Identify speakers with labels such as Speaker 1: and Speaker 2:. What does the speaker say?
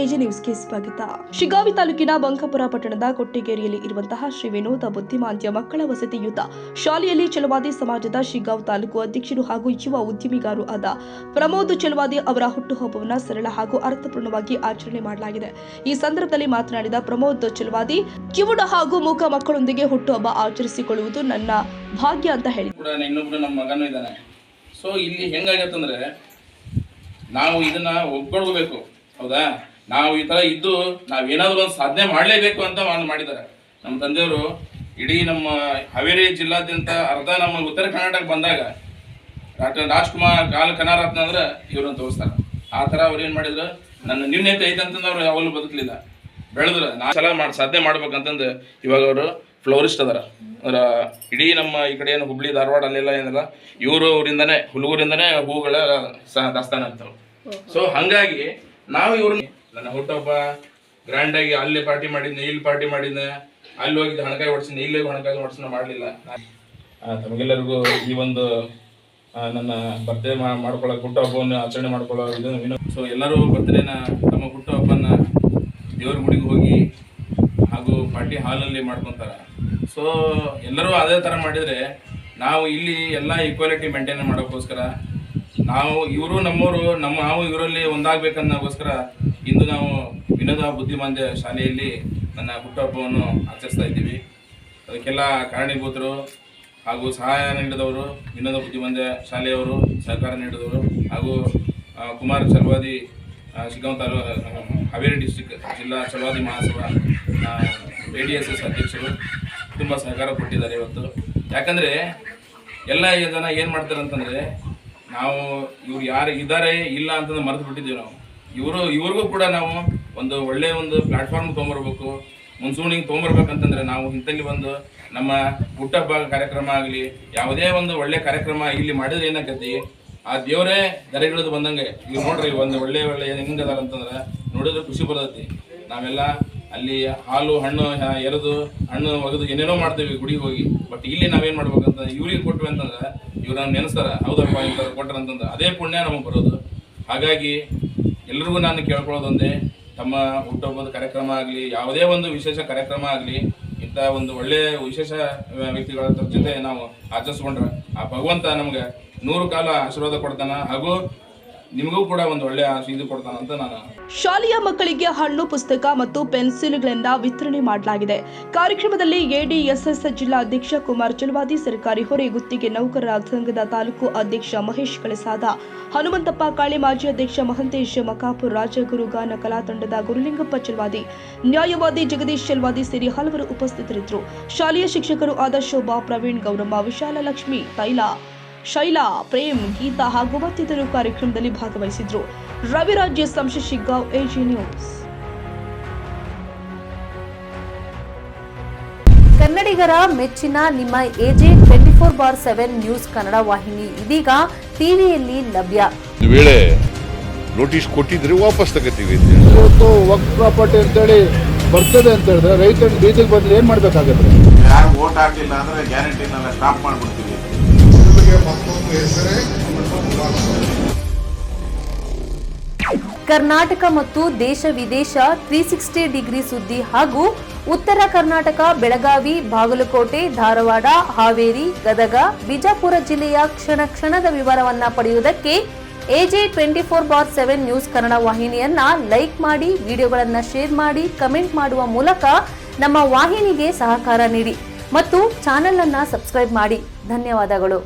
Speaker 1: AJ ನ್ಯೂಸ್ಗೆ ಸ್ವಾಗತ. ಶಿಗ್ಗಾವಿ ತಾಲೂಕಿನ ಬಂಕಾಪುರ ಪಟ್ಟಣದ ಕೊಟ್ಟಿಗೆರೆಯಲ್ಲಿ ಇರುವಂತಹ ಶ್ರೀ ವಿನೋದ ಬುದ್ಧಿಮಾಂದ್ಯ ಮಕ್ಕಳ ವಸತಿಯುತ ಶಾಲೆಯಲ್ಲಿ ಛಲವಾದಿ ಸಮಾಜದ ಶಿಗ್ಗಾವಿ ತಾಲೂಕು ಅಧ್ಯಕ್ಷರು ಹಾಗೂ ಯುವ ಉದ್ಯಮಿಗಾರು ಆದ ಪ್ರಮೋದ್ ಛಲವಾದಿ ಅವರ ಹುಟ್ಟುಹಬ್ಬವನ್ನು ಸರಳ ಹಾಗೂ ಅರ್ಥಪೂರ್ಣವಾಗಿ ಆಚರಣೆ ಮಾಡಲಾಗಿದೆ. ಈ ಸಂದರ್ಭದಲ್ಲಿ ಮಾತನಾಡಿದ ಪ್ರಮೋದ್ ಛಲವಾದಿ, ಕಿವುಡ ಹಾಗೂ ಮೂಕ ಮಕ್ಕಳೊಂದಿಗೆ ಹುಟ್ಟುಹಬ್ಬ ಆಚರಿಸಿಕೊಳ್ಳುವುದು ನನ್ನ ಭಾಗ್ಯ ಅಂತ ಹೇಳಿದರು.
Speaker 2: ಇನ್ನೊಬ್ರು ನಮ್ಮ ಮಗನೂ ಇದ್ದಾನೆ. ಸೊ ಇಲ್ಲಿ ಹೆಂಗಾಗತ್ತಂದ್ರೆ ನಾವು ಇದನ್ನ ಒಪ್ಕೊಳ್ಬೇಕು. ಹೌದಾ, ನಾವು ಈ ತರ ಇದ್ದು ನಾವೇನಾದ್ರೂ ಒಂದು ಸಾಧನೆ ಮಾಡಲೇಬೇಕು ಅಂತ ಮಾಡಿದ್ದಾರೆ ನಮ್ಮ ತಂದೆಯವರು. ಇಡೀ ನಮ್ಮ ಹಾವೇರಿ ಜಿಲ್ಲಾದ್ಯಂತ ಅರ್ಧ ನಮ್ಮ ಉತ್ತರ ಕರ್ನಾಟಕ ಬಂದಾಗ ಡಾಕ್ಟರ್ ರಾಜ್ಕುಮಾರ್ ಕನಾರತ್ನ ಅಂದ್ರೆ ಇವ್ರನ್ನ ತೋರಿಸ್ತಾರೆ. ಆ ಥರ ಅವ್ರು ಏನು ಮಾಡಿದ್ರು, ನನ್ನ ನ್ಯೂನ್ಯತೆ ಐತೆ ಅಂತಂದು ಅವ್ರು ಯಾವಾಗಲೂ ಬದುಕಲಿಲ್ಲ, ಬೆಳೆದ್ರು. ಸಾಧನೆ ಮಾಡ್ಬೇಕಂತಂದು ಇವಾಗ ಅವರು ಫ್ಲೋರಿಸ್ಟ್ ಅದಾರ. ಅದರ ಇಡೀ ನಮ್ಮ ಈ ಕಡೆ ಏನು ಹುಬ್ಳಿ ಧಾರವಾಡ ಅಲ್ಲೆಲ್ಲ ಏನಿಲ್ಲ, ಇವರು ಅವರಿಂದನೇ ಹುಡುಗರಿಂದನೇ ಹೂಗಳ ದಾಸ್ತಾನ ಆಗ್ತಾವೆ. ಸೊ ಹಾಗಾಗಿ ನಾವು ಇವ್ರನ್ನ ನನ್ನ ಹುಟ್ಟುಹಬ್ಬ ಗ್ರ್ಯಾಂಡಾಗಿ ಅಲ್ಲಿ ಪಾರ್ಟಿ ಮಾಡಿದ್ನೆ, ಇಲ್ಲಿ ಪಾರ್ಟಿ ಮಾಡಿದ್ನೆ, ಅಲ್ಲಿ ಹೋಗಿದ್ದು ಹಣಕಾಯಿ ಹೊಡ್ಸಿದ್ನೆ, ಇಲ್ಲಿ ಹಣಕಾಯಿ ಹೊಡ್ಸನ್ನ ಮಾಡಲಿಲ್ಲ. ತಮಗೆಲ್ಲರಿಗೂ ಈ ಒಂದು ನನ್ನ ಬರ್ತ್ಡೇ ಮಾಡ್ಕೊಳ್ಳೋ ಹುಟ್ಟುಹಬ್ಬವನ್ನು ಆಚರಣೆ ಮಾಡ್ಕೊಳ್ಳೋ ಇದು. ಸೊ ಎಲ್ಲರೂ ಬರ್ತ್ಡೇನ ತಮ್ಮ ಹುಟ್ಟುಹಬ್ಬನ ದೇವ್ರ ಗುಡಿಗೆ ಹೋಗಿ ಹಾಗೂ ಪಾರ್ಟಿ ಹಾಲಲ್ಲಿ ಮಾಡ್ಕೊತಾರೆ. ಸೊ ಎಲ್ಲರೂ ಅದೇ ಥರ ಮಾಡಿದರೆ ನಾವು ಇಲ್ಲಿ ಎಲ್ಲ ಈಕ್ವಾಲಿಟಿ ಮೇಂಟೈನ್ ಮಾಡೋಕ್ಕೋಸ್ಕರ ಇವರು ನಮ್ಮವರು ನಾವು ಇವರಲ್ಲಿ ಒಂದಾಗಬೇಕನ್ನೋಸ್ಕರ ಇಂದು ನಾವು ವಿನೋದ ಬುದ್ಧಿಮಾಂದ್ಯ ಶಾಲೆಯಲ್ಲಿ ನನ್ನ ಹುಟ್ಟುಹಬ್ಬವನ್ನು ಆಚರಿಸ್ತಾ ಇದ್ದೀವಿ. ಅದಕ್ಕೆಲ್ಲ ಕಾರಣೀಭೂತರು ಹಾಗೂ ಸಹಾಯ ನೀಡಿದವರು ವಿನೋದ ಬುದ್ಧಿಮಾಂದ್ಯ ಶಾಲೆಯವರು, ಸಹಕಾರ ನೀಡಿದವರು ಹಾಗೂ ಕುಮಾರ್ ಛಲವಾದಿ ಶಿಗ್ಗಾವಿ ತಾಲೂಕು ಹಾವೇರಿ ಡಿಸ್ಟಿಕ್ ಜಿಲ್ಲಾ ಛಲವಾದಿ ಮಹಾಸಭಾ ADSS ಅಧ್ಯಕ್ಷರು ತುಂಬ ಸಹಕಾರ ಕೊಟ್ಟಿದ್ದಾರೆ ಇವತ್ತು. ಯಾಕಂದರೆ ಎಲ್ಲ ಜನ ಏನು ಮಾಡ್ತಾರೆ ಅಂತಂದರೆ, ನಾವು ಇವ್ರು ಯಾರು ಇದ್ದಾರೆ ಇಲ್ಲ ಅಂತಂದ್ರೆ ಮರೆತು ಬಿಟ್ಟಿದ್ದೀವಿ ನಾವು. ಇವ್ರಿಗೂ ಕೂಡ ನಾವು ಒಂದು ಒಳ್ಳೆಯ ಒಂದು ಪ್ಲಾಟ್ಫಾರ್ಮ್ ತೊಗೊಂಬರ್ಬೇಕು, ಮುನ್ಸೂಣಿಗೆ ತೊಗೊಂಬರ್ಬೇಕಂತಂದ್ರೆ ನಾವು ಇಂಥಲ್ಲಿ ಒಂದು ನಮ್ಮ ಹುಟ್ಟಹಬ್ಬ ಕಾರ್ಯಕ್ರಮ ಆಗಲಿ ಯಾವುದೇ ಒಂದು ಒಳ್ಳೆ ಕಾರ್ಯಕ್ರಮ ಇಲ್ಲಿ ಮಾಡಿದ್ರೆ ಏನಾಗತ್ತಿ, ಆ ದೇವರೇ ದರೆಗಿಳಿದು ಬಂದಂಗೆ. ಈಗ ನೋಡ್ರಿ ಒಂದು ಒಳ್ಳೆ ಹೆಂಗದಾರ ಅಂತಂದ್ರೆ ನೋಡಿದ್ರೆ ಖುಷಿ ಬರ್ತೈತಿ. ನಾವೆಲ್ಲ ಅಲ್ಲಿ ಹಾಲು ಹಣ್ಣು ಎರೆದು ಹಣ್ಣು ಒಗೆದು ಏನೇನೋ ಮಾಡ್ತೀವಿ ಗುಡಿಗೆ ಹೋಗಿ. ಬಟ್ ಇಲ್ಲಿ ನಾವೇನು ಮಾಡ್ಬೇಕಂತ ಇವ್ರಿಗೆ ಕೊಟ್ವಿ ಅಂತಂದ್ರೆ ಇವ್ರು ನಾನು ನೆನೆಸ್ತಾರ, ಹೌದಪ್ಪ ಇಂಥವ್ರು ಕೊಟ್ರ ಅಂತಂದ್ರೆ ಅದೇ ಪುಣ್ಯ ನಮಗೆ ಬರೋದು. ಹಾಗಾಗಿ ಎಲ್ರಿಗೂ ನಾನು ಕೇಳ್ಕೊಳ್ಳೋದೊಂದೇ, ತಮ್ಮ ಹುಟ್ಟುಹಬ್ಬದ ಕಾರ್ಯಕ್ರಮ ಆಗಲಿ ಯಾವುದೇ ಒಂದು ವಿಶೇಷ ಕಾರ್ಯಕ್ರಮ ಆಗಲಿ ಇಂಥ ಒಂದು ಒಳ್ಳೆಯ ವಿಶೇಷ ವ್ಯಕ್ತಿಗಳ ಜೊತೆ ನಾವು ಆಚರಿಸ್ಕೊಂಡ್ರೆ ಆ ಭಗವಂತ ನಮ್ಗೆ 100 ಕಾಲ ಆಶೀರ್ವಾದ ಕೊಡ್ತಾನ ಹಾಗೂ ನಿಮಗೂ ಕೂಡ ಒಂದು ಒಳ್ಳೆಯ ಇದು ಕೊಡ್ತಾನ ಅಂತ ನಾನು.
Speaker 1: ಶಾಲೆಯ ಮಕ್ಕಳಿಗೆ ಹಣ್ಣು, ಪುಸ್ತಕ ಮತ್ತು ಪೆನ್ಸಿಲ್ಗಳನ್ನು ವಿತರಣೆ ಮಾಡಲಾಗಿದೆ. ಕಾರ್ಯಕ್ರಮದಲ್ಲಿ ADSS ಜಿಲ್ಲಾ ಅಧ್ಯಕ್ಷ ಕುಮಾರ್ ಛಲವಾದಿ, ಸರ್ಕಾರಿ ಹೊರೆ ಗುತ್ತಿಗೆ ನೌಕರರ ಸಂಘದ ತಾಲೂಕು ಅಧ್ಯಕ್ಷ ಮಹೇಶ್ ಕಳಸಾದ, ಹನುಮಂತಪ್ಪ ಕಾಳೆ, ಮಾಜಿ ಅಧ್ಯಕ್ಷ ಮಹಂತೇಶ್ ಮಕಾಪುರ್, ರಾಜಗುರು ಗಾನ ಕಲಾ ತಂಡದ ಗುರುಲಿಂಗಪ್ಪ ಛಲವಾದಿ, ನ್ಯಾಯವಾದಿ ಜಗದೀಶ್ ಛಲವಾದಿ ಸೇರಿ ಹಲವರು ಉಪಸ್ಥಿತರಿದ್ದರು. ಶಾಲೆಯ ಶಿಕ್ಷಕರು ಆದ ಶೋಭಾ, ಪ್ರವೀಣ್, ಗೌರಮ್ಮ, ವಿಶಾಲಲಕ್ಷ್ಮಿ, ತೈಲಾ, ಶೈಲಾ, ಪ್ರೇಮ್, ಗೀತಾ ಹಾಗೂ ಮತ್ತಿತರರು ಕಾರ್ಯಕ್ರಮದಲ್ಲಿ ಭಾಗವಹಿಸಿದ್ರು. ರವಿರಾಜ್ಯ ಸಂಶಿ ಶಿಗ್ಗಾವ್, ಎಜೆ ನ್ಯೂಸ್.
Speaker 3: ಕನ್ನಡಿಗರ ಮೆಚ್ಚಿನ ನಿಮ್ಮ ಎಜೆ 24/7 ನ್ಯೂಸ್ ಕನ್ನಡ ವಾಹಿನಿ ಇದೀಗ ಟಿವಿಯಲ್ಲಿ ಲಭ್ಯ.
Speaker 4: ವೇಳೆ ನೋಟಿಸ್ ಕೊಟ್ಟಿದ್ರೆ ವಾಪಸ್ ತಗೋತೀವಿ.
Speaker 5: ಇವತ್ತು ವಕ್ಫ್ ಪ್ರಾಪರ್ಟಿ ಅಂತೇಳಿ ಬರ್ತದೆ ಅಂತ ಹೇಳಿದ್ರೆ ರೈತರ ಬೀದಿಗೆ ಬದಲು ಏನ್ ಮಾಡ್ಬೇಕಾಗತ್ತೆ?
Speaker 6: ಯಾರು ವೋಟ್ ಹಾಕಿಲ್ಲ ಅಂದ್ರೆ ಗ್ಯಾರಂಟಿನೆಲ್ಲ ಸ್ಟಾಪ್ ಮಾಡ್ಬಿಡ್ತೀವಿ.
Speaker 3: ಕರ್ನಾಟಕ ಮತ್ತು ದೇಶ ವಿದೇಶ 360 ಡಿಗ್ರಿ ಸುದ್ದಿ ಹಾಗೂ ಉತ್ತರ ಕರ್ನಾಟಕ, ಬೆಳಗಾವಿ, ಬಾಗಲಕೋಟೆ, ಧಾರವಾಡ, ಹಾವೇರಿ, ಗದಗ, ಬಿಜಾಪುರ ಜಿಲ್ಲೆಯ ಕ್ಷಣ ಕ್ಷಣದ ವಿವರವನ್ನ ಪಡೆಯುವುದಕ್ಕೆ ಎಜೆ 24/7 ನ್ಯೂಸ್ ಕನ್ನಡ ವಾಹಿನಿಯನ್ನ ಲೈಕ್ ಮಾಡಿ, ವಿಡಿಯೋಗಳನ್ನ ಶೇರ್ ಮಾಡಿ, ಕಮೆಂಟ್ ಮಾಡುವ ಮೂಲಕ ನಮ್ಮ ವಾಹಿನಿಗೆ ಸಹಕಾರ ನೀಡಿ ಮತ್ತು ಚಾನೆಲ್ ಅನ್ನ ಸಬ್ಸ್ಕ್ರೈಬ್ ಮಾಡಿ. ಧನ್ಯವಾದಗಳು.